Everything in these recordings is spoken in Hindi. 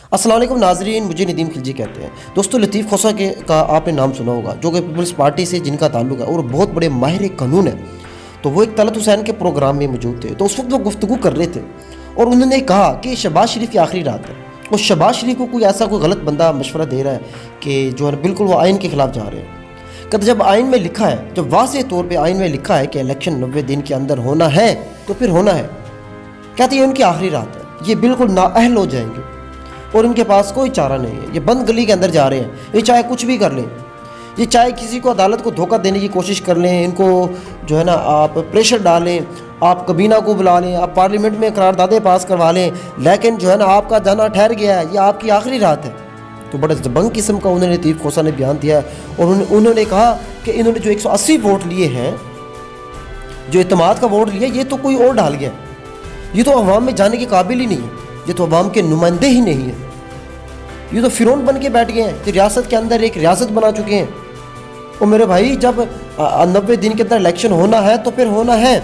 अस्सलाम वालेकुम नाजरीन, मुझे नदीम खिलजी कहते हैं। दोस्तों, लतीफ़ खोसा का आपने नाम सुना होगा, जो कि पीपल्स पार्टी से जिनका ताल्लुक है और बहुत बड़े माहिर कानून है। तो वो एक तलत हुसैन के प्रोग्राम में मौजूद थे। तो उस वक्त वो गुफ्तगू कर रहे थे और उन्होंने कहा कि शहबाज शरीफ की आखिरी रात है और शहबाज शरीफ को कोई ऐसा कोई गलत बंदा मशवरा दे रहा है कि जो है बिल्कुल वो आइन के खिलाफ जा रहे हैं। कहते जब आइन में लिखा है, जब वाज़ेह तौर पर आइन में लिखा है कि इलेक्शन 90 दिन के अंदर होना है तो फिर होना है। कहते ये उनकी आखिरी रात है, ये बिल्कुल नाअहल हो जाएंगे और इनके पास कोई चारा नहीं है। ये बंद गली के अंदर जा रहे हैं, ये चाहे कुछ भी कर लें, ये चाहे किसी को अदालत को धोखा देने की कोशिश कर लें, इनको जो है ना आप प्रेशर डालें, आप कबीना को बुला लें, आप पार्लियामेंट में करारदादे पास करवा लें, लेकिन जो है ना आपका जाना ठहर गया है, ये आपकी आखिरी रात है। तो बड़े जबंग किस्म का उन्होंने लतीफ़ खोसा ने बयान दिया और उन्होंने कहा कि इन्होंने जो 180 वोट लिए हैं, जो इत्तेमाद का वोट लिया, ये तो कोई और डाल गया, ये तो अवाम में जाने के काबिल ही नहीं है, ये तो अवाम के नुमाइंदे ही नहीं है, ये तो फिरौन बन के बैठ गए हैं, तो रियासत के अंदर एक रियासत बना चुके हैं। और मेरे भाई, जब 90 दिन के अंदर इलेक्शन होना है तो फिर होना है।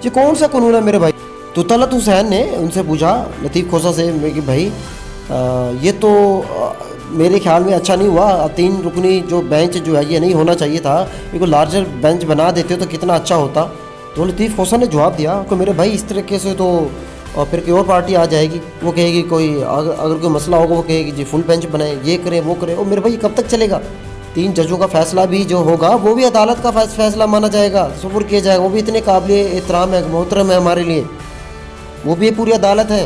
ये कौन सा कानून है मेरे भाई? तो तलत हुसैन ने उनसे पूछा, लतीफ़ खोसा से, कि भाई ये तो मेरे ख्याल में अच्छा नहीं हुआ, 3 रुकनी जो बेंच जो है ये नहीं होना चाहिए था, इनको लार्जर बेंच बना देते तो कितना अच्छा होता। तो लतीफ़ खोसा ने जवाब दिया कि मेरे भाई इस तरीके से तो और फिर कोई और पार्टी आ जाएगी, वो कहेगी कोई अगर कोई मसला होगा वो कहेगी जी फुल बेंच बनाए, ये करें वो करें। और मेरे भाई कब तक चलेगा? 3 जजों का फैसला भी जो होगा वो भी अदालत का फैसला माना जाएगा, सुपुर किया जाएगा। वो भी इतने काबिल एहतराम है, मोहतरम है हमारे लिए, वो भी पूरी अदालत है।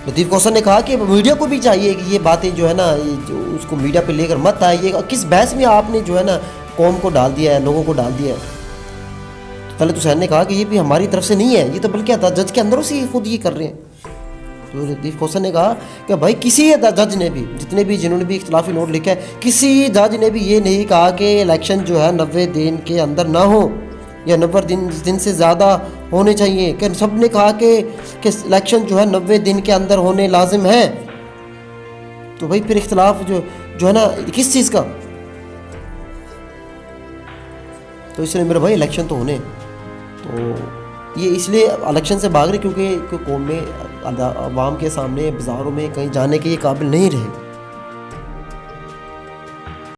लतीफ़ खोसा ने कहा कि मीडिया को भी चाहिए कि ये बातें जो है ना, ये जो उसको मीडिया पर लेकर मत आइए। किस बहस में आपने जो है ना कौम को डाल दिया है, लोगों को डाल दिया है। तलत हुसैन ने कहा कि ये भी हमारी तरफ से नहीं है, ये तो बल्कि जज के अंदरों से ही खुद ये कर रहे हैं। तो लतीफ़ खोसा ने कहा कि भाई किसी जज ने भी, जितने भी जिन्होंने भी इख्तिलाफी नोट लिखा है, किसी जज ने भी ये नहीं कहा कि इलेक्शन जो है 90 दिन के अंदर ना हो या 90 दिन से ज़्यादा होने चाहिए। कि सब ने कहा कि इलेक्शन जो है 90 दिन के अंदर होने लाजिम है। तो भाई फिर इख्तिलाफ जो है ना किस चीज़ का? तो इसलिए मेरे भाई इलेक्शन तो होने, तो ये इसलिए इलेक्शन से भाग रहे क्योंकि कौम में, अवाम के सामने, बाज़ारों में कहीं जाने के ये काबिल नहीं रहे।